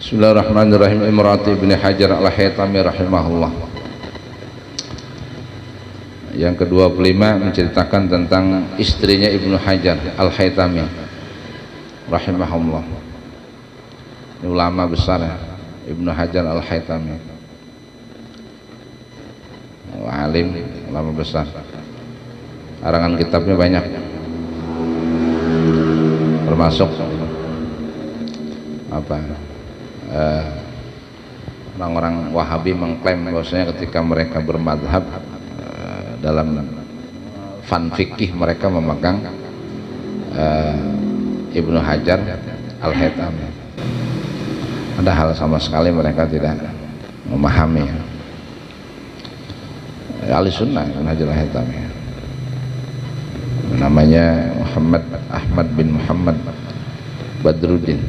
Bismillahirrahmanirrahim. Imrati Ibnu Hajar Al-Haytami rahimahullah. Yang ke-25 menceritakan tentang istrinya Ibnu Hajar Al-Haytami rahimahullah. Ini ulama besar ya, Ibnu Hajar Al-Haytami, alim, ulama besar. Karangan kitabnya banyak, termasuk orang-orang Wahabi mengklaim bahwasanya ketika mereka bermadhab dalam fan fikih mereka memegang Ibnu Hajar Al-Haytami, padahal sama sekali mereka tidak memahami ahli sunnah. Ibnu Hajar Al-Haytami namanya Muhammad Ahmad bin Muhammad Badruddin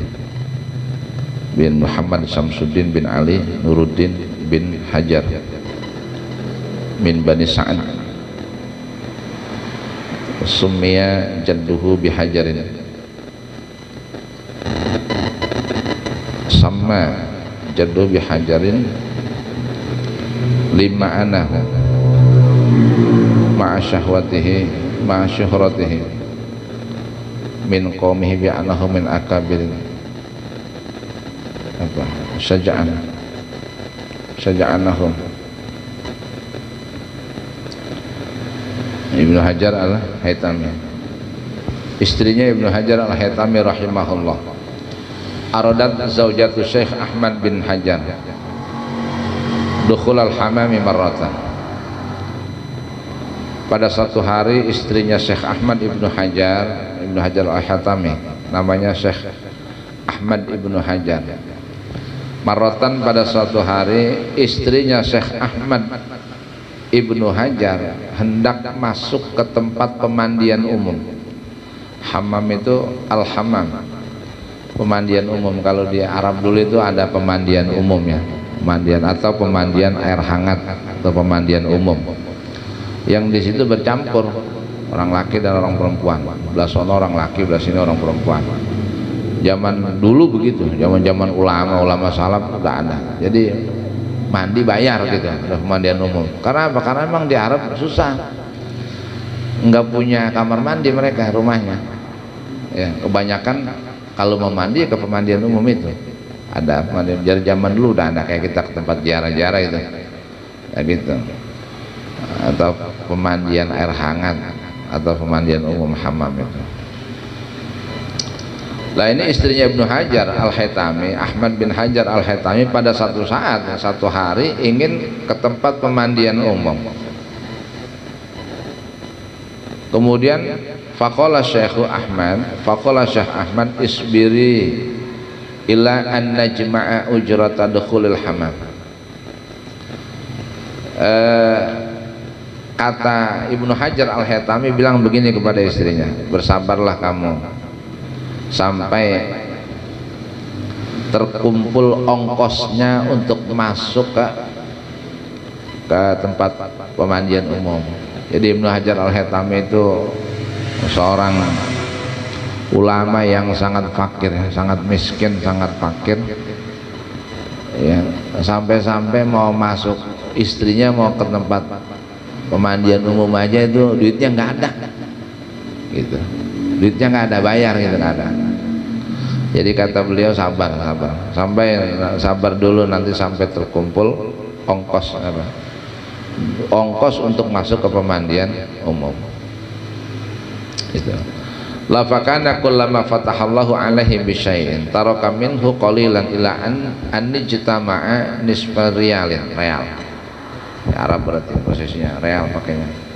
bin Muhammad Samsuddin bin Ali Nuruddin bin Hajar min Bani Sa'ad, summiya jadduhu bihajarin, sama jadduhu bihajarin lima anahu ma'a syahwatihi ma'a syuhratihi min qawmihi bi'anahu min akabirin syaja'anahum. Ibnu Hajar Al-Haytami, istrinya Ibnu Hajar Al-Haytami rahimahullah, aradat zaujatu Syekh Ahmad bin Hajar dukhul al-hamami marratan. Pada satu hari istrinya Syekh Ahmad Ibnu Hajar Al-Haytami, namanya Syekh Ahmad Ibnu Hajar, marratan pada suatu hari istrinya Syekh Ahmad Ibnu Hajar hendak masuk ke tempat pemandian umum. Hammam itu al-hammam, pemandian umum. Kalau di Arab dulu itu ada pemandian umum ya, pemandian atau pemandian air hangat atau pemandian umum, yang di situ bercampur orang laki dan orang perempuan, belah sono orang laki, belah sini orang perempuan. Zaman dulu begitu, zaman ulama salaf udah ada. Jadi mandi bayar gitu, pemandian umum. Karena apa? Karena memang di Arab susah, nggak punya kamar mandi mereka rumahnya. Ya, kebanyakan kalau mau mandi ke pemandian umum itu ada pemandian. Dari zaman dulu udah ada, kayak kita ke tempat ziarah-ziarah itu, kayak gitu. Atau pemandian air hangat atau pemandian umum hammam itu. Nah, ini istrinya Ibnu Hajar Al-Haytami, Ahmad bin Hajar Al-Haytami, pada satu saat, satu hari ingin ke tempat pemandian umum. Kemudian faqala Syekh Ahmad isbiri ila an najma'a ujrata dukhulil hammam. Kata Ibnu Hajar Al-Haytami bilang begini kepada istrinya, bersabarlah kamu sampai terkumpul ongkosnya untuk masuk ke tempat pemandian umum. Jadi Ibnu Hajar Al-Haytami itu seorang ulama yang sangat fakir, sangat miskin, sangat fakir ya, sampai-sampai mau masuk, istrinya mau ke tempat pemandian umum aja itu duitnya nggak ada gitu, duitnya nggak ada, bayar gitu nggak ada. Jadi kata beliau sabar dulu, nanti sampai terkumpul ongkos untuk masuk ke pemandian umum itu. La fakana kullama fatahallahu alaihi bisyai'in taraka minhu qalilan ila an nijtama'a nisfa riyalin, real ya, Arab berarti posisinya real pakainya.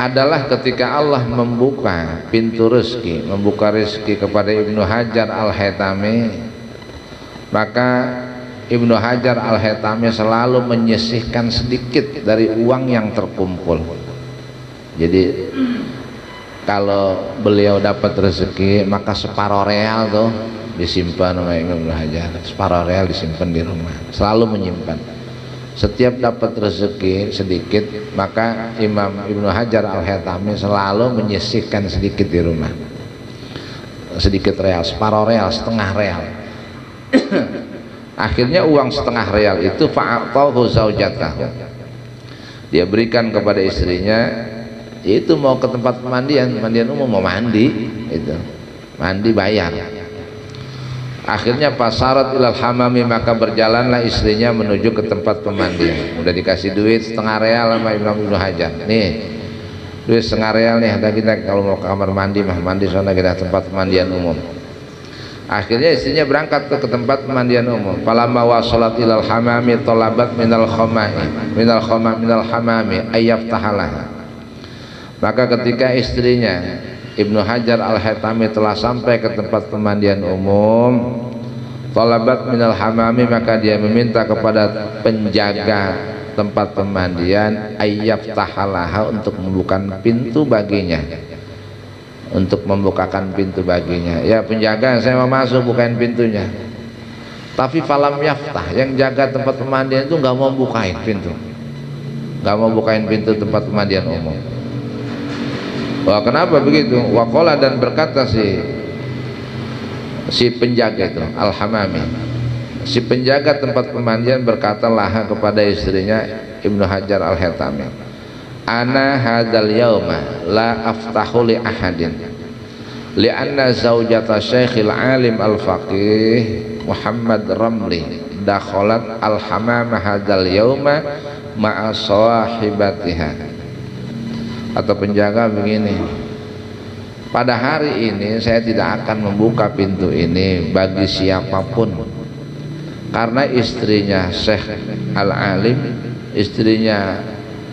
Adalah ketika Allah membuka pintu rezeki, membuka rezeki kepada Ibnu Hajar Al-Haytami, maka Ibnu Hajar Al-Haytami selalu menyisihkan sedikit dari uang yang terkumpul. Jadi kalau beliau dapat rezeki, maka separuh real tuh disimpan oleh Ibnu Hajar, separuh real disimpan di rumah, selalu menyimpan. Setiap dapat rezeki sedikit, maka Imam Ibnu Hajar Al-Haytami selalu menyisihkan sedikit di rumah, sedikit real, separuh real, setengah real. Akhirnya uang setengah real itu fa'atahu zaujatahu, dia berikan kepada istrinya, itu mau ke tempat pemandian umum, mau mandi, itu mandi bayar. Akhirnya pasarat ilal hamami, maka berjalanlah istrinya menuju ke tempat pemandian. Udah dikasih duit setengah real sama Imam Ibnu Hajar, nih duit setengah real nih, ada kita kalau mau ke kamar mandi mah mandi sana, kita tempat pemandian umum. Akhirnya istrinya berangkat ke tempat pemandian umum. Falamma wasalat ilal hamami talabat minal hamami ayyaftahalah. Maka ketika istrinya Ibnu Hajar Al-Haytami telah sampai ke tempat pemandian umum, talabat minal hamami, maka dia meminta kepada penjaga tempat pemandian ayyaftahalah, untuk membukakan pintu baginya, untuk membukakan pintu baginya. Ya penjaga, saya mau masuk, bukain pintunya. Tapi falam yaftah, yang jaga tempat pemandian itu nggak mau bukain pintu, nggak mau bukain pintu tempat pemandian umum. Wah, kenapa begitu? Waqala, dan berkata si penjaga itu Al-Hamami, si penjaga tempat pemandian berkata laha kepada istrinya Ibnu Hajar Al-Haytami, ana hadzal yauma la aftahu li ahadin li'anna zaujata Syekhil Alim Al-Faqih Muhammad Ramli dakhalat al-hamama hadzal yauma ma'a sahibatiha. Atau penjaga begini, pada hari ini saya tidak akan membuka pintu ini bagi siapapun, karena istrinya Syekh Al-Alim, istrinya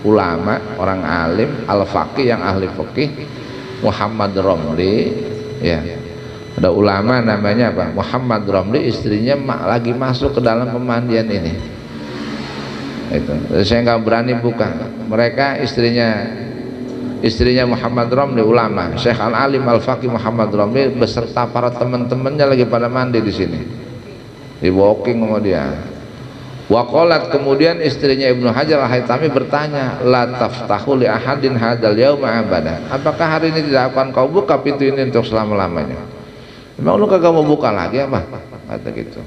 ulama, orang alim, al-faqih, yang ahli fikih, Muhammad Ramli, ya. Ada ulama namanya apa? Muhammad Ramli, istrinya lagi masuk ke dalam pemandian ini. Itu. Saya nggak berani buka. Mereka istrinya Muhammad Ramli, ulama, Syekh Al-Alim Al-Faqih Muhammad Ramli beserta para teman-temannya lagi pada mandi di sini. Di walking sama dia. Waqalat, kemudian istrinya Ibnu Hajar Al-Haytami bertanya, la taftahu li ahadin hadzal yauma abada. Apakah hari ini tidak akan kau buka pintu ini untuk selama-lamanya? Memang lu kagak mau buka lagi apa? Kata gitu.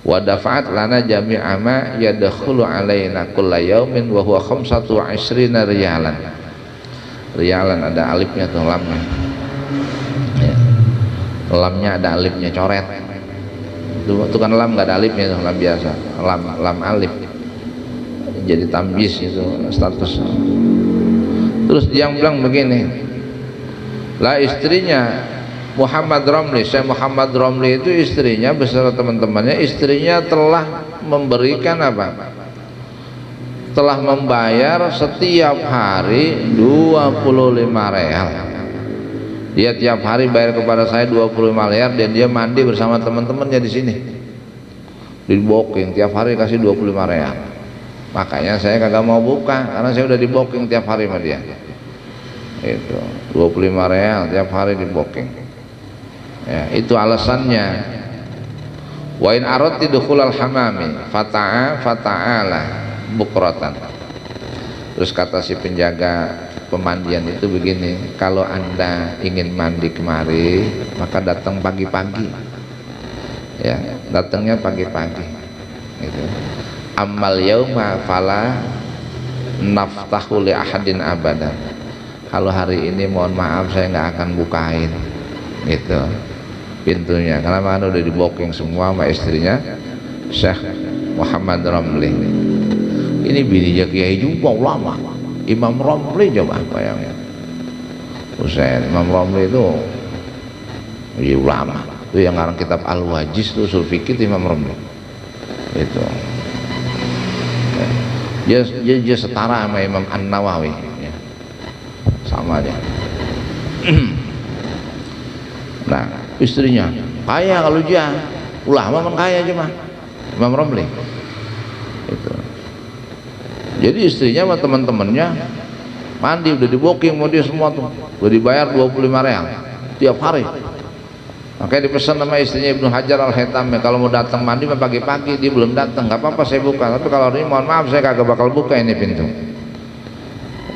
Wa dafa'at lana jami'a ma yadkhulu alaina kulla yaumin wa huwa 25 riyalan. Riyalan ada alifnya tuh, lamnya. Ya. Lamnya ada alifnya, coret. Itu kan lam nggak ada alifnya, itu lam biasa, lam alif, jadi tamyiz itu status. Terus dia bilang begini, lah istrinya Muhammad Ramli, saya Muhammad Ramli itu istrinya beserta teman-temannya, istrinya telah memberikan apa? Telah membayar setiap hari 25 real. Dia tiap hari bayar kepada saya 25 real, dan dia mandi bersama teman-temannya di sini. Di booking tiap hari kasih 25 real. Makanya saya kagak mau buka, karena saya udah di booking tiap hari sama dia. Itu 25 real tiap hari di booking. Ya, itu alasannya. Wa in aradti dukhulal hamami fata'ala bukratan. Terus kata si penjaga pemandian itu begini, kalau anda ingin mandi kemari maka datang pagi-pagi, ya, datangnya pagi-pagi gitu. Amal yauma fala naftahu li ahadin abadan. Kalau hari ini mohon maaf saya nggak akan bukain gitu pintunya, karena mana udah di booking semua sama istrinya Syekh Muhammad Ramli. Ini bininya kiai juga, ulama, Imam Ramli. Coba bayangin, Imam Ramli itu ya, ulama itu yang ngarang kitab Al-Wajiz itu usul fikih, Imam Ramli itu ya. Dia setara sama Imam An-Nawawi ya. Sama dia. Nah istrinya kaya, kalau dia ulama kan kaya aja mah Imam Ramli itu. Jadi istrinya sama teman-temannya mandi udah di booking mau dia semua tuh, udah dibayar 25 real tiap hari. Makanya dipesan sama istrinya Ibnu Hajar Al-Haytami, kalau mau datang mandi pagi-pagi, dia belum datang nggak apa-apa saya buka, tapi kalau ini mohon maaf saya kagak bakal buka ini pintu.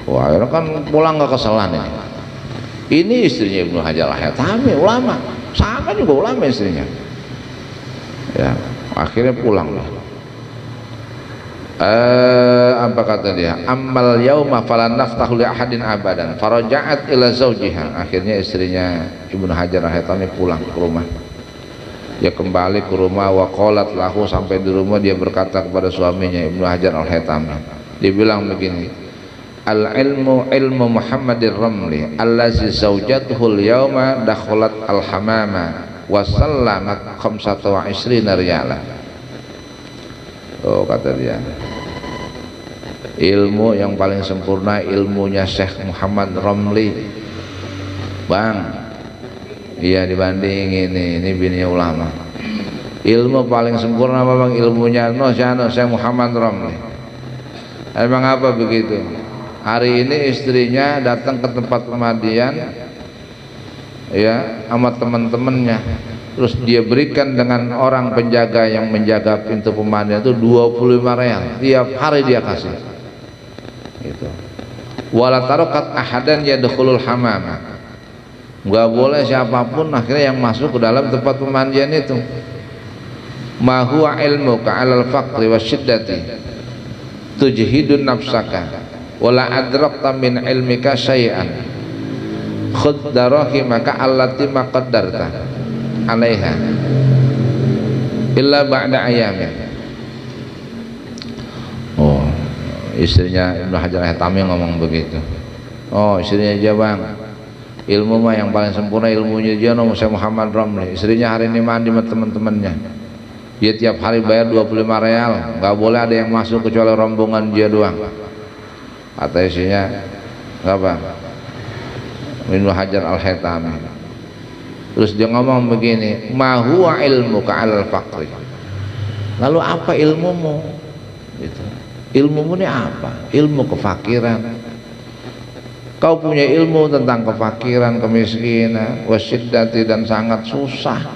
Wah, kan pulang nggak keselan ini. Ini istrinya Ibnu Hajar Al-Haytami, ulama, sama juga ulama istrinya. Ya, akhirnya pulang lah. Apa kata dia? Ammal yauma falan naftahu li ahadin abadan faraja'at ila zawjiha. Akhirnya istrinya Ibnu Hajar Al-Haytami pulang ke rumah. Dia kembali ke rumah, wa qalat lahu, sampai di rumah dia berkata kepada suaminya Ibnu Hajar Al-Haytami. Dia bilang begini, al ilmu ilmu Muhammadir Ramli allazi zawjatuhu al-yawma dakhalat al-hamama wa sallamat 25 riyala. Oh, kata dia, ilmu yang paling sempurna ilmunya Syekh Muhammad Ramli, bang. Iya, dibanding ini bininya ulama. Ilmu paling sempurna memang ilmunya Syekh Muhammad Ramli. Emang apa begitu? Hari ini istrinya datang ke tempat pemandian ya sama teman-temannya, terus dia berikan dengan orang penjaga yang menjaga pintu pemandian itu 25 real tiap hari dia kasih gitu. Wala tarokat ahadan yadkhulul hamama, nggak boleh siapapun akhirnya yang masuk ke dalam tempat pemandian itu. Ma huwa ilmuka 'alal faqri wasyiddati tujhidun nafsaka wala adrakta min ilmika syai'an khudh darahimaka allati maqaddarta 'alaiha illa ba'da ayamin. Oh, istrinya Ibnu Hajar Al-Haytami ngomong begitu. Oh, istrinya aja, bang, ilmu mah yang paling sempurna ilmunya dia Syekh Muhammad Ramli. Istrinya hari ini mandi sama teman-temannya, dia tiap hari bayar 25 real, nggak boleh ada yang masuk kecuali rombongan dia doang. Kata istrinya, nggak apa, Ibnu Hajar Al-Haytami. Terus dia ngomong begini, ma huwa ilmuka 'alal faqri, lalu apa ilmumu gitu. Ilmumu ini apa? Ilmu kefakiran. Kau punya ilmu tentang kefakiran, kemiskinan, wasyiddati, dan sangat susah.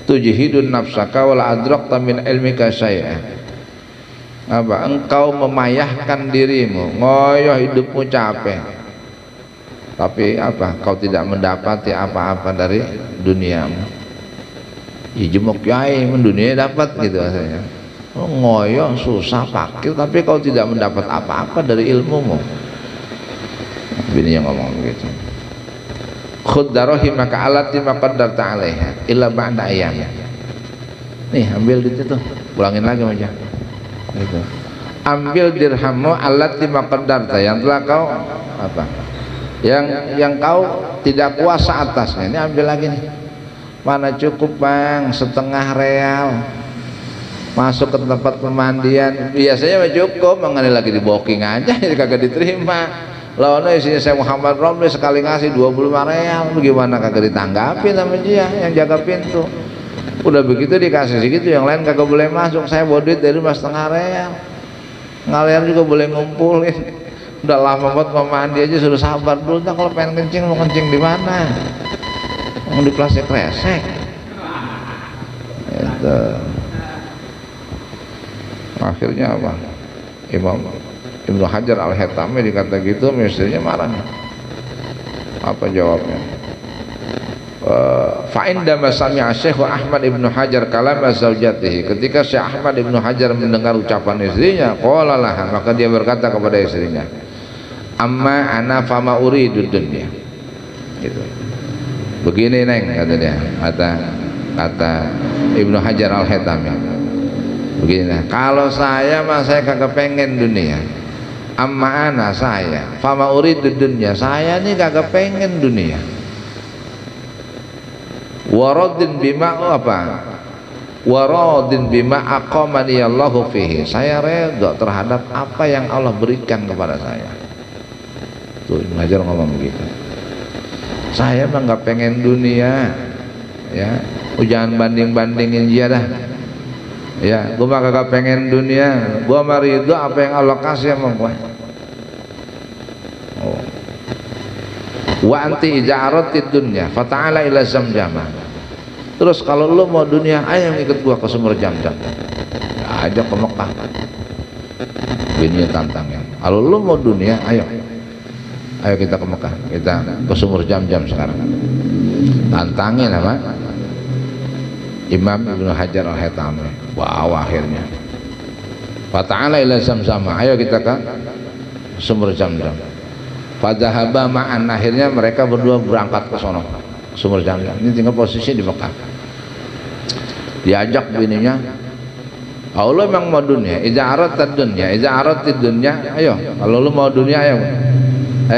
Tujhidun nafsaka wala adrakta min ilmika syai'an. Apa? Engkau memayahkan dirimu, ngoyo hidupmu capek, tapi apa? Kau tidak mendapati apa-apa dari duniamu. Ya jemuk yai mendunia dapat gitu rasanya. Oh, ngoyo susah fakir tapi kau tidak mendapat apa-apa dari ilmumu. Bini yang ngomong begitu. Khudh darahimaka allati maqaddarta 'alaiha illa ba'da ayyam. Nih, ambil di situ, ulangin lagi aja. Gitu. Ambil dirhammu allati maqaddarta, yang telah kau apa? Yang kau tidak kuasa atasnya. Ini ambil lagi nih. Mana cukup, bang, setengah real. Masuk ke tempat pemandian biasanya cukup, mengenai lagi di booking aja jadi kagak diterima. Lawannya isinya Syekh Muhammad Ramli sekali ngasih 25 real, bagaimana kagak ditanggapi sama dia yang jaga pintu. Udah begitu dikasih segitu, yang lain kagak boleh masuk. Saya bawa duit dari mas setengah real, ngalian juga boleh ngumpulin. Udah lama banget mau mandi aja suruh sabar dulu. Nah, kalau pengen kencing mau kencing di mana? Mau di plastik resek. Itu. Akhirnya apa? Imam Ibnu Hajar Al-Haytami dikata gitu, istrinya marah. Apa jawabnya? Fa'indama sami'a Syekh Ahmad Ibnu Hajar kalam zaujatihi, ketika Syekh Ahmad Ibnu Hajar mendengar ucapan istrinya, qala laha, maka dia berkata kepada istrinya, amma ana fama uridu dunya. Gitu. Begini, Neng, kata dia, kata Ibnu Hajar Al-Haytami. Begini, kalau saya mah saya kagak pengen dunia. Amma ana, saya fama uridu dunya, saya nih kagak pengen dunia. Waradin bima apa? Waradin bima aqamani Allahu fihi, saya redha terhadap apa yang Allah berikan kepada saya. Tuh Ibnu Hajar ngomong begitu. Saya mah nggak pengen dunia, ya. Jangan banding-bandingin dia dah. Ya, gua mah kagak pengen dunia, gua mah ridho apa yang Allah kasih sama gua. Oh. Wa anti ijaratid dunya fata'ala ila zamjama. Terus kalau lu mau dunia, ayo ikut gua ke sumur Zamzam. Ajak ke Mekah. Bininya tantangnya. Kalau lu mau dunia, ayo kita ke Mekah, kita ke sumur Zamzam sekarang. Tantangin apa? Imam Ibnu Hajar Al-Haytami. Wow, akhirnya fata'ala ila Zamzam, ayo kita ke sumur Zamzam. Fadhahaba ma'an, akhirnya mereka berdua berangkat ke sono sumur Zamzam. Ini tinggal posisi di Mekah. Diajak bininya, Allah memang mau dunia, iza aradtad dunya, iza aradtid dunya, ayo kalau lu mau dunia ayo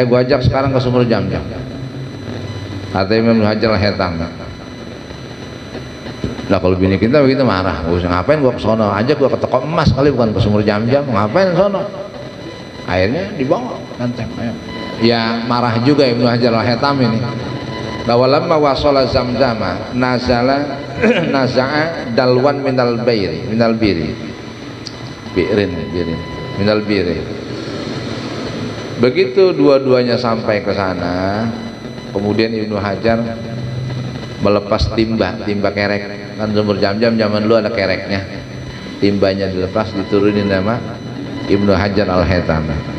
gua ajak sekarang ke sumur Zamzam. Kata Imam Ibnu Hajar Al-Haytami, lah kalau bini kita begitu marah, ngapain gua ke sono, aja gua ke toko emas kali, bukan ke sumur Zamzam, ngapain ke sono. Akhirnya dibawa ganteng, ayo. Ya marah juga Ibnu Hajar Al-Haytami ini. Lawalamma wasala Zamzama nazala naza'a dalwan minal biri minal biri. Begitu dua-duanya sampai ke sana, kemudian Ibnu Hajar melepas timba kerek. Kan sumur Zamzam zaman dulu ada kereknya, timbanya dilepas, diturunin nama Ibnu Hajar Al-Haytami.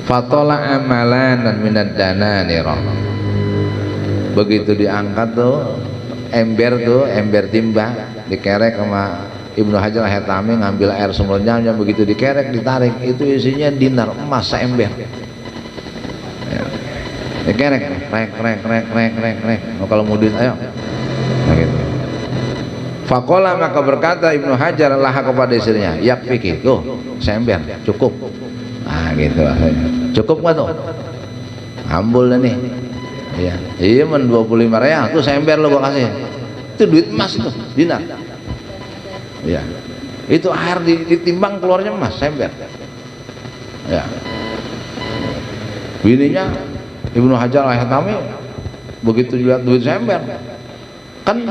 Fatola amalan dan minad dananirah. Begitu diangkat tuh ember timba, dikerek sama Ibnu Hajar Al-Haytami, ngambil air sumur Zamzam, begitu dikerek ditarik, itu isinya dinar emas seember. Ya. Dikerek, rek. Oh, kalau mau duit ayo. Nah, gitu. Fakola, maka berkata Ibnu Hajar laha kepada istrinya, yakfiki, tuh seember cukup. Nah gitu, cukup nggak tuh? Ambul nih. Iya men 25 real tuh seember lo gua kasih. Itu duit emas itu, dinar. Ya, itu air ditimbang keluarnya emas seember. Ya. Bininya Ibnu Hajar Al-Haytami begitu dilihat duit seember, kan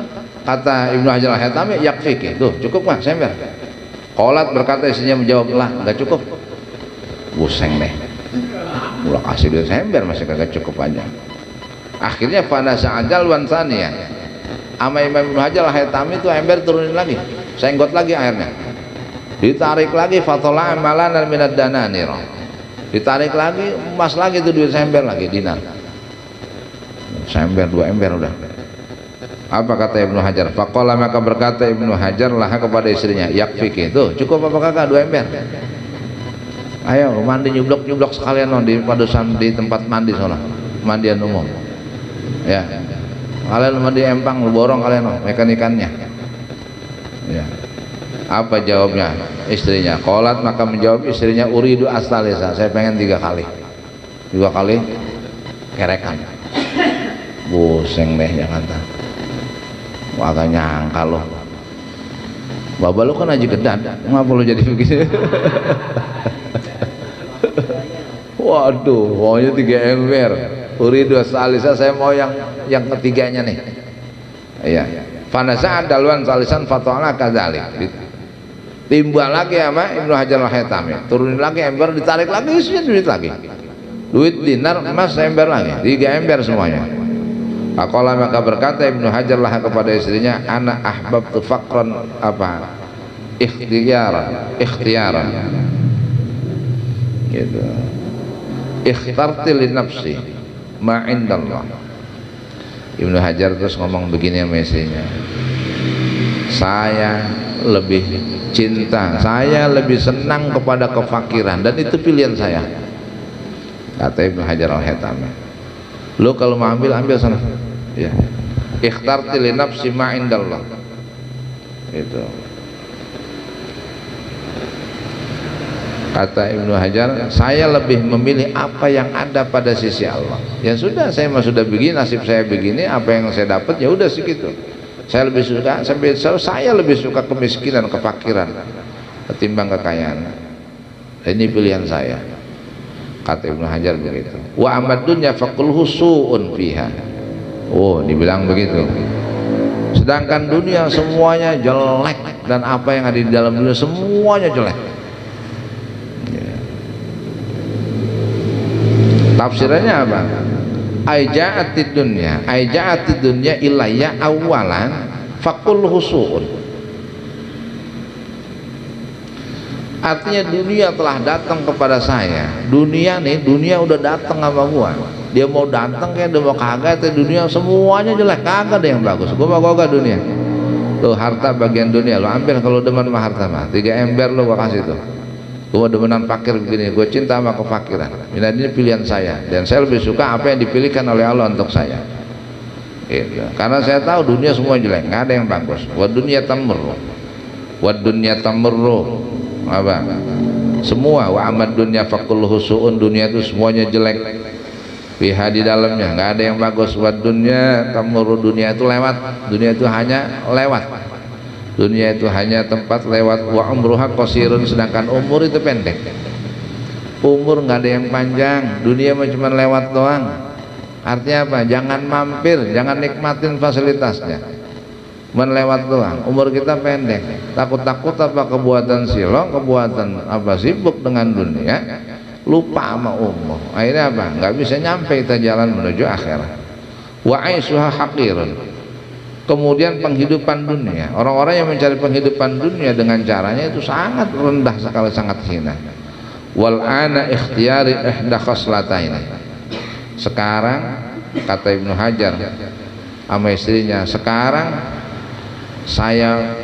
kata Ibnu Hajar Al-Haytami yakfik, tuh cukup nggak seember? Qolat, berkata istrinya menjawab, lah nggak cukup. Buseng deh, ulah kasih duit seember masih kagak cukup aja. Akhirnya fanasa ajal wansania, ama Imam Ibnu Hajar Al-Haytami itu ember turunin lagi, senggot lagi airnya, ditarik lagi, fatola amalan dan minad dananir, ditarik lagi, emas lagi itu duit seember lagi, dinar seember, 2 ember udah. Apa kata Ibnu Hajar? Faqala, maka berkata Ibnu Hajar laha kepada istrinya, yakfiki, tuh cukup apa kagak 2 ember? Ayo mandi nyublok sekalian non di padusan, di tempat mandi sana, mandian umum. Ya, kalian mandi empang, borong kalian non, mekanikannya. Ya. Apa jawabnya istrinya? Qolat, maka menjawab istrinya, uridu astalisa, saya pengen 3 kali kerekan. Buseng deh Jakarta. Wah, gak nyangka loh. Baba lu kan aja gedan, ngapa lu jadi begitu? Waduh, maunya 3 ember. Uridu salisa, saya mau yang ketiganya nih. Iya. Fanasa dalwan salisan fatwala kadzalik. Timbal lagi sama Ibnu Hajar Al-Haytami. Turunin lagi ember, ditarik lagi isinya duit lagi. Duit dinar, emas ember lagi. 3 ember semuanya. Faqala, maka berkata Ibnu Hajar lah kepada istrinya, ana ahbabtu faqran apa? Ikhtiyaran. Gitu. Ikhtarti li nafsi ma indallah. Ibnu Hajar terus ngomong begini sama istrinya, saya lebih cinta, saya lebih senang kepada kefakiran, dan itu pilihan saya, kata Ibnu Hajar Al-Haytami. Lu kalau mau ambil sana, ya. Ikhtarti li nafsi ma indallah. Itu kata Ibnu Hajar, saya lebih memilih apa yang ada pada sisi Allah. Ya sudah, saya mah sudah begini, nasib saya begini, apa yang saya dapat ya udah segitu. Saya lebih suka, saya lebih suka kemiskinan, kefakiran ketimbang kekayaan. Ini pilihan saya, kata Ibnu Hajar begitu. Wa amad dunya faqul husuun fiha. Oh, dibilang begitu. Sedangkan dunia semuanya jelek, dan apa yang ada di dalam dunia semuanya jelek. Tafsirannya apa? Aija'atid dunya ilayya awalan faqul husuun. Artinya dunia telah datang kepada saya. Dunia udah datang sama gua. Dia mau datang kayak dia mau kagak, dunia semuanya jelek, kagak ada yang bagus. Gua mau kagak dunia. Tuh harta bagian dunia lo ambil, kalau demen mah harta mah 3 ember lo gua kasih tuh. Gua demenan fakir begini, gua cinta sama kefakiran. Ini pilihan saya, dan saya lebih suka apa yang dipilihkan oleh Allah untuk saya. Gitu. Karena saya tahu dunia semua jelek, nggak ada yang bagus. Wa dunia tamurru, wa dunia tamurru, apa? Semua wa amad dunia fakulluhu su'un, dunia itu semuanya jelek. Fiha di dalamnya nggak ada yang bagus. Wa dunia tamurru, dunia itu lewat, dunia itu hanya lewat. Dunia itu hanya tempat lewat. Wa umruha qasirun, sedangkan umur itu pendek. Umur nggak ada yang panjang, dunia cuma lewat doang. Artinya apa? Jangan mampir, jangan nikmatin fasilitasnya, melewat doang. Umur kita pendek, takut-takut apa kebuatan silong, kebuatan apa sibuk dengan dunia, lupa sama umur. Akhirnya apa? Nggak bisa nyampe kita jalan menuju akhirat. Wa aishuha haqirun. Kemudian penghidupan dunia, orang-orang yang mencari penghidupan dunia dengan caranya itu sangat rendah sekali, sangat hina. Wal ana ikhtiyari ihda khoslataini. Sekarang kata Ibnu Hajar sama istrinya, sekarang saya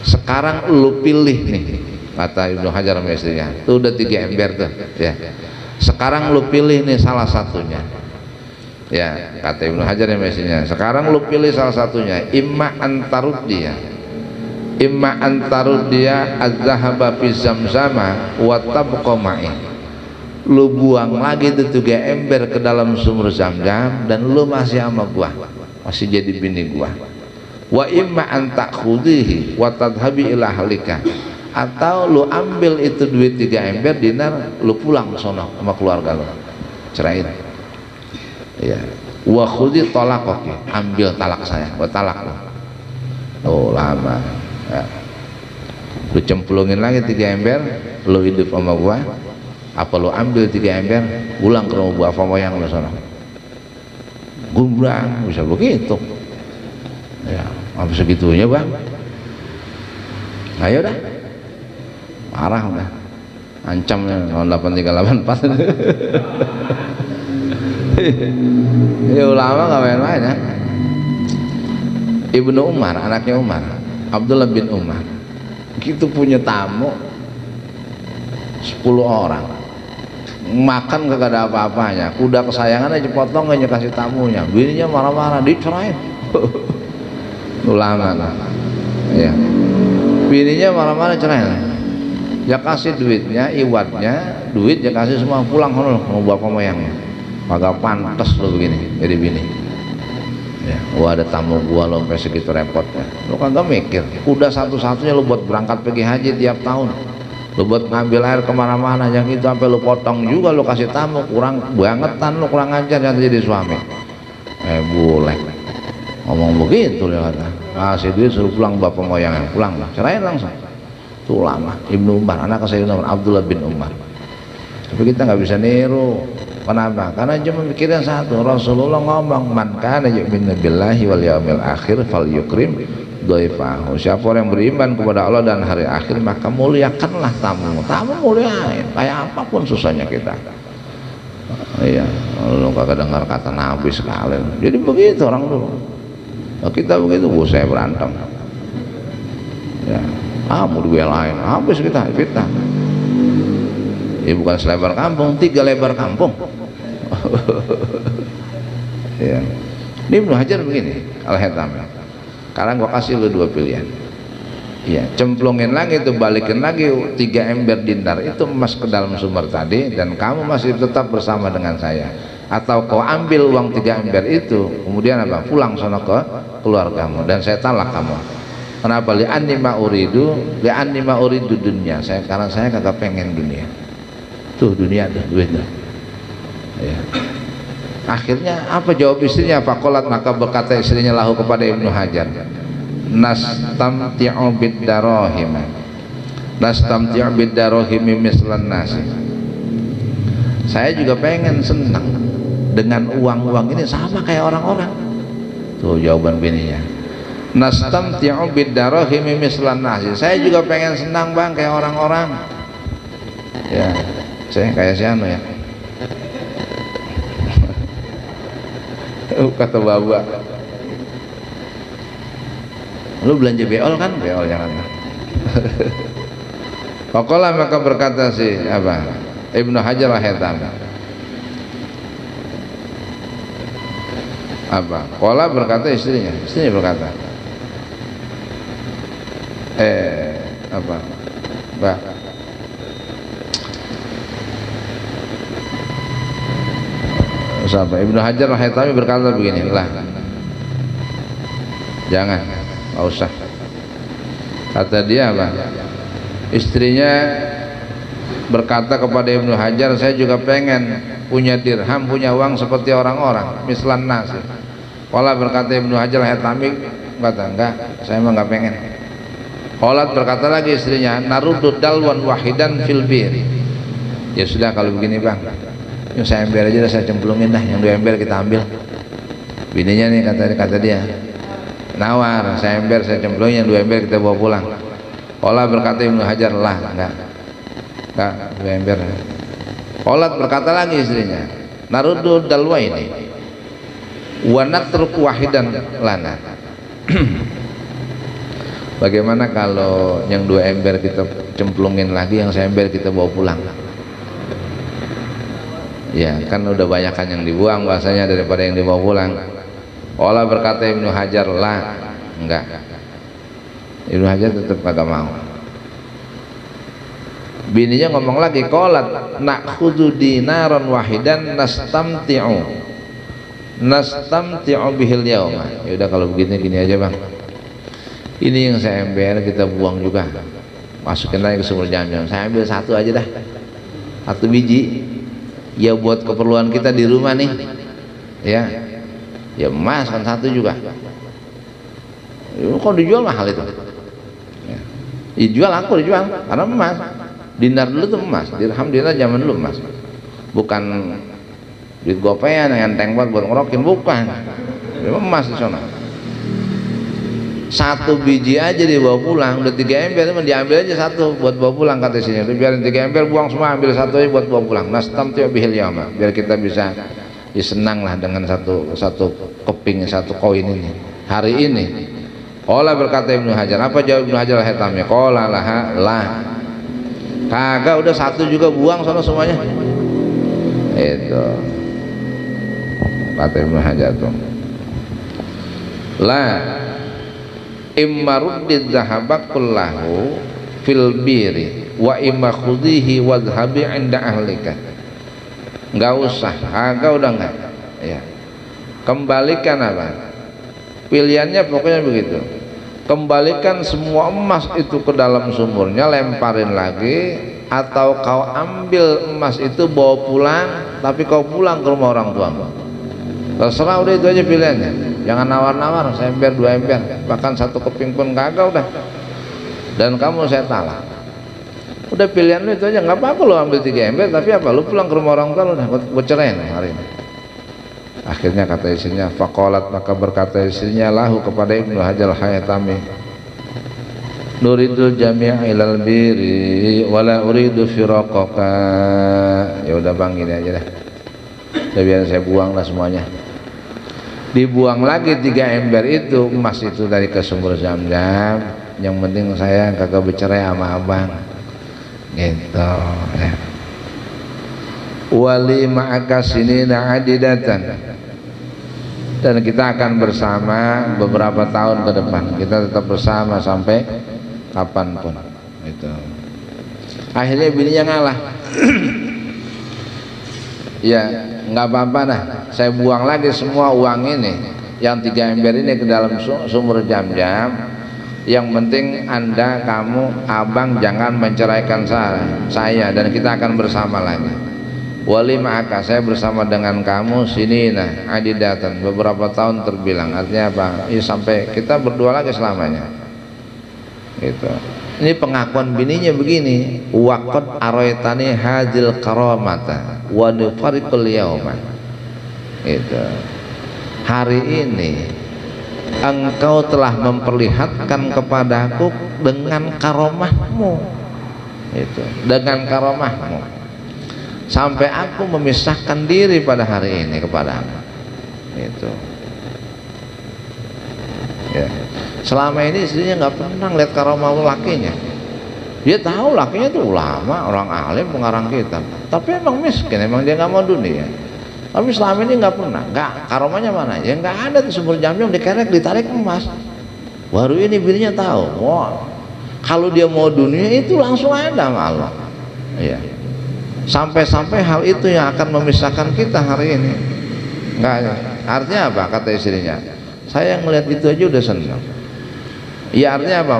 sekarang lu pilih nih, kata Ibnu Hajar sama istrinya. Itu udah 3 ember tuh ya. Sekarang lu pilih nih salah satunya. Ya, kata Ibnu Hajar sama istrinya, sekarang lu pilih salah satunya. Imma antaruddiya, imma antaruddiya az-zahaba fi zamzama wa tabqa ma'i. Lu buang lagi itu 3 ember ke dalam sumur Zam-Zam dan lu masih sama gua, masih jadi bini gua. Wa imma an ta'khudhihi wa tadhhabi ila ahlika, atau lu ambil itu duit 3 ember dinar, lu pulang sono sama keluarga lu, ceraiin. Ya. Wa khudhi talaqaki, ambil talak saya, gua talak lu. Oh lama. Ya. Lu cemplungin lagi 3 ember, lu hidup sama gua. Apa lo ambil 3 ember, pulang ke rumah bapak moyang lo sana. Gumbrang, bisa begitu. Ya, apa segitunya bang? Ayo dah, marah udah, ancam tahun 8384. Ya ulama nggak main-main ya. Ibnu Umar, anaknya Umar, Abdullah bin Umar, gitu punya tamu 10 orang. Makan kagak ada apa-apanya, kuda kesayangan aja potong aja kasih tamunya, bininya marah-marah dicerain. Ulama lah ya, bininya marah-marah cerai, ya kasih duitnya, iwatnya, duit ya kasih semua, pulang mau bapak moyangnya, kagak pantas lo begini jadi bini ya. Gua ada tamu gua lo sampai segitu repotnya, lo kagak mikir kuda satu-satunya lo buat berangkat pergi haji tiap tahun, lu buat ngambil air kemana-mana, yang itu sampai lu potong juga lu kasih tamu, kurang bangetan lu, kurang ajar yang jadi suami. Boleh ngomong begitu ya, kata kasih duit suruh pulang bapak moyangnya, pulang lah, ceraiin langsung. Itu lama Ibnu Umar, anak Sayyidina Abdullah bin Umar. Tapi kita nggak bisa niru. Kenapa? Karena cuma mikirin satu, Rasulullah ngomong, man kana yu'minu billahi wal yaumil akhir falyukrim dhaifahu. Siapa orang yang beriman kepada Allah dan hari akhir, maka muliakanlah tamu. Tamu muliain, kayak apapun susahnya kita. Iya, lu kagak dengar kata Nabi sekali. Jadi begitu orang dulu. Nah, kita begitu, saya berantem. Ya, mau dibelain, habis kita fitnah. Ya bukan selebar kampung, 3 lebar kampung. Ya. Ini Ibnu Hajar begini, Al-Haythami. Sekarang gua kasih lu 2 pilihan. Ya, cemplungin lagi itu, balikin lagi 3 ember dinar itu emas ke dalam sumber tadi, dan kamu masih tetap bersama dengan saya. Atau kau ambil uang 3 ember itu, kemudian apa? Pulang sono ke keluargamu dan saya talak kamu. Kenapa? Li'anni ma uridu dunia. Karena saya kagak pengen dunia. Tuh dunia tuh, duit tuh. Ya. Akhirnya apa jawab istrinya? Faqalat, maka berkata istrinya lahu kepada Ibnu Hajar, nastamti'u bid-darahim, nastamti'u bid-darahim mislan nasi. Saya juga pengen senang dengan uang-uang ini sama kayak orang-orang. Tuh jawaban bininya, nastamti'u bid-darahim mislan nasi. Saya juga pengen senang bang kayak orang-orang. Ya, saya kayak si anu ya, Kata bapak, lu belanja beol kan? Beol jangan. Faqala maka berkata si apa? Ibnu Hajar al-Haytami. Apa? Qala berkata istrinya berkata, apa? Bah. Sampai Ibnu Hajar al-Haytami berkata begini, lah, jangan, nggak usah. Kata dia apa? Istrinya berkata kepada Ibnu Hajar, saya juga pengen punya dirham, punya uang seperti orang-orang, mislan nasi. Qala berkata Ibnu Hajar al-Haytami, kata enggak, saya emang nggak pengen. Qalat berkata lagi istrinya, narudud dalwan wahidan fil bir. Ya sudah kalau begini bang, yang saya ember aja saya cemplungin dah, yang 2 ember kita ambil. Bininya nih kata dia, nawar, saya ember saya cemplungin, yang 2 ember kita bawa pulang. Qala berkata Ibnu Hajar, lah enggak 2 ember. Qalat berkata lagi istrinya, narudud dalwa ini wa natruk wahidan lana. Bagaimana kalau yang 2 ember kita cemplungin lagi, yang 1 ember kita bawa pulang? Ya kan udah banyak kan yang dibuang bahasanya daripada yang dibawa pulang. Qala berkata Ibnu Hajar, lah enggak. Ibnu Hajar tetap kagak mau. Bininya ngomong lagi, qalat nakhudhu dinaran wahidan nastamti'u bihil yauma. Ya udah kalau begini gini aja bang, ini yang saya ember kita buang juga, masukin lagi ke sumur Jam-Jam. Saya ambil 1 aja dah, 1 biji, ya buat keperluan kita di rumah nih, ya emas kan 1 juga. Kok dijual mahal itu? Ya. Dijual, aku dijual karena emas. Dinar dulu tuh emas, dirham dinar zaman dulu emas, bukan duit gopean yang enteng buat ngerokin, bukan, emas di sana. 1 biji aja dibawa pulang, udah 3 ember, diambil aja 1 buat bawa pulang kata sini. Biarin 3 ember, buang semua, ambil 1 aja buat bawa pulang. Nastamti'u bihil yauma, biar kita bisa senang lah dengan satu keping, 1 koin ini hari ini. Qala berkata Ibnu Hajar, apa jawab Ibnu Hajar al-Haytami? Qala lah, kagak, udah 1 juga buang sana semuanya. Itu kata Ibnu Hajar tuh, la imma ruddid zahabak kullahu fil biri wa imma khudhihi wadhhabi inda ahlika. Enggak usah, kagak, udah enggak, ya, kembalikan apa pilihannya, pokoknya begitu. Kembalikan semua emas itu ke dalam sumurnya, lemparin lagi, atau kau ambil emas itu bawa pulang, tapi kau pulang ke rumah orang tua. Terserah, udah itu aja pilihannya. Jangan nawar-nawar, 1 ember 2 ember, bahkan 1 keping pun kagak udah. Dan kamu saya talak. Udah pilihan lu itu aja, nggak apa-apa lu ambil 3 ember, tapi apa? Lu pulang ke rumah orang tua lu, udah gue ceraiin hari ini. Akhirnya kata istrinya, faqalat maka berkata istrinya lahu kepada Ibnu Hajar al-Haytami, nuridul jami'a ilal biri wala uridu firaqaka. Ya udah bang, gini aja dah, udah biar saya buang lah semuanya. Dibuang lagi 3 ember itu, emas itu dari ke sumur Zam-Zam. Yang penting saya kagak bercerai sama abang, gitu ya. Wali ma'aka sinina adidatan, dan kita akan bersama beberapa tahun ke depan. Kita tetap bersama sampai kapanpun. Itu. Akhirnya bininya ngalah. Ya nggak apa-apa dah, saya buang lagi semua uang ini, yang 3 ember ini ke dalam sumur Jam-Jam. Yang penting kamu abang jangan menceraikan saya, dan kita akan bersama lagi. Wali ma'aka, saya bersama dengan kamu sinina adidatan, beberapa tahun terbilang. Artinya apa? Ya, sampai kita berdua lagi selamanya. Gitu. Ini pengakuan bininya begini, waqad araitani hadil karamata wa nufariqul yauma. Gitu. Hari ini engkau telah memperlihatkan kepadaku dengan karomahmu. Itu, dengan karomahmu, sampai aku memisahkan diri pada hari ini kepadamu. Itu. Ya. Selama ini istrinya nggak pernah lihat karomah lakinya. Dia tahu lakinya itu ulama, orang alim, pengarang kitab, tapi emang miskin, emang dia nggak mau dunia. Tapi selama ini nggak pernah, nggak, karomahnya mana? Ya nggak ada tuh, sumur jam-jam dikerek, ditarik emas. Baru ini bininya tahu, wah, kalau dia mau dunia itu langsung ada sama Allah. Iya. Sampai-sampai hal itu yang akan memisahkan kita hari ini. Nggak ada. Artinya apa? Kata istrinya, saya ngelihat itu aja udah senang. Iya, artinya apa?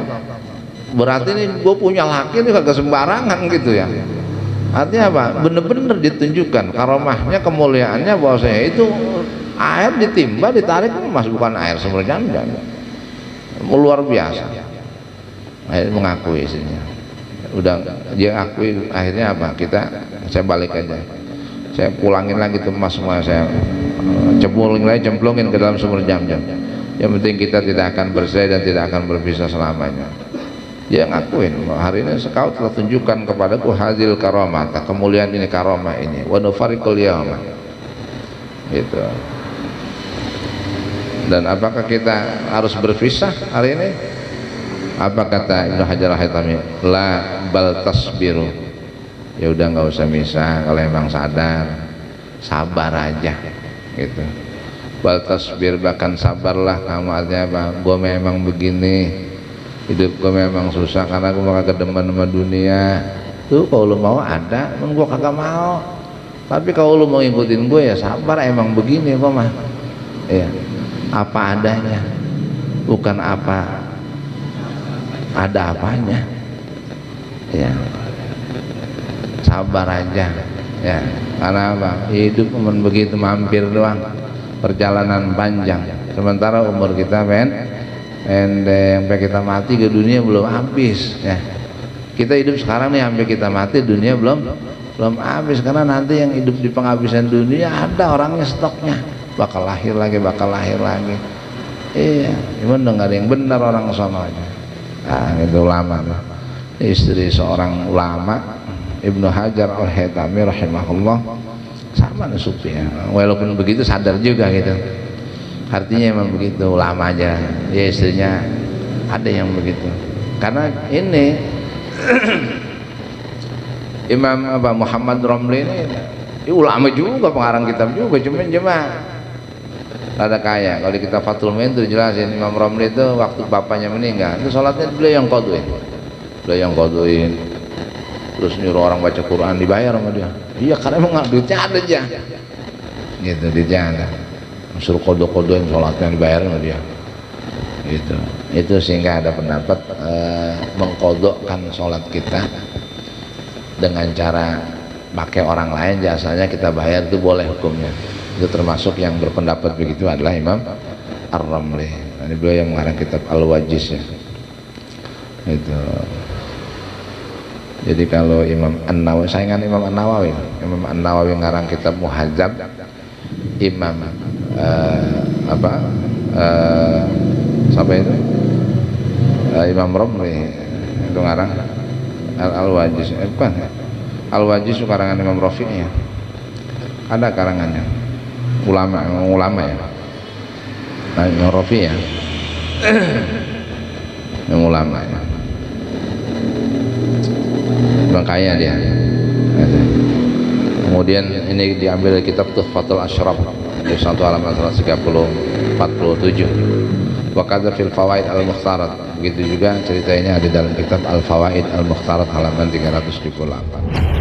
Berarti ini gue punya laki ini kagak sembarangan gitu ya. Artinya apa? Bener-bener ditunjukkan karomahnya, kemuliaannya, bahwa saya itu air ditimba, ditarik emas, bukan air sumur jam-jam. Luar biasa. Akhirnya mengakui istrinya. Udah dia akui, akhirnya apa? Saya balik aja. Saya pulangin lagi tuh emas semua, saya cemplungin ke dalam sumur jam-jam. Yang penting kita tidak akan bercerai dan tidak akan berpisah selamanya. Dia ngakuin bahwa hari ini engkau telah tunjukkan kepadaku hadil karomah, kemuliaan ini, karomah ini, wa nufariqul yauma. Gitu. Dan apakah kita harus berpisah hari ini? Apa kata Ibnu Hajar al-Haytami? La bal tasbiru. Ya udah, nggak usah misah kalau emang sadar, sabar aja gitu. Bal tasbir, bahkan sabarlah kamu. Artinya apa? Gue memang begini, hidup gue memang susah karena gue kagak demen sama dunia. Tuh kalau lu mau ada, men gue kagak mau. Tapi kalau lu mau ngikutin gue ya sabar, emang begini gue mah. Iya. Apa adanya, bukan apa ada apanya. Ya. Sabar aja. Ya. Karena apa? Hidup cuma begitu, mampir doang. Perjalanan panjang. Sementara umur kita pendek, sampai kita mati ke dunia belum habis ya. Kita hidup sekarang nih, sampai kita mati dunia belum habis, karena nanti yang hidup di penghabisan dunia ada orangnya, stoknya bakal lahir lagi. Iya, cuman udah nggak ada yang benar orang sononya. Nah, itu ulama, istri seorang ulama, Ibnu Hajar al-Haytami rahimahullah, sama nasibnya. Walaupun begitu sadar juga gitu. Artinya emang begitu, ulama aja. Ya istrinya ada yang begitu. Karena ini Imam Muhammad Romli ini ulama juga, pengarang kitab juga, cuman rada kaya. Kalau di kitab Fathul Mu'in itu jelasin Imam Romli itu waktu bapaknya meninggal, itu sholatnya beliau yang kodoin. Terus nyuruh orang baca Quran, dibayar sama dia. Iya, karena emang duitnya ada aja. Gitu, duitnya ada. Suruh kodo-kodoin sholatnya, dibayar sama dia. Gitu. Itu sehingga ada pendapat mengkodokkan sholat kita dengan cara pakai orang lain, jasanya kita bayar, itu boleh hukumnya. Itu termasuk yang berpendapat begitu adalah Imam Ar-Ramli. Ini beliau yang mengarang kitab Al-Wajiz ya. Itu. Jadi kalau Imam An-Nawawi, saingan Imam An-Nawawi, Imam An-Nawawi ngarang kitab Muhadzab, Imam siapa itu? Imam Romli itu ngarang Al-Wajiz. Bukan, Al-Wajiz itu karangan Imam Rafiq ya. Ada karangannya. Ulama ya. Nah, Imam Rafiq ya. Yang ulama ya. Makanya dia. Kemudian ini diambil dari kitab Tuhfatul Asyraf di 1 halaman 130 47. Wa kadza fil fawaid al-mukhtarat. Begitu juga cerita ini ada dalam kitab Al-Fawaid al-Mukhtarat halaman 378.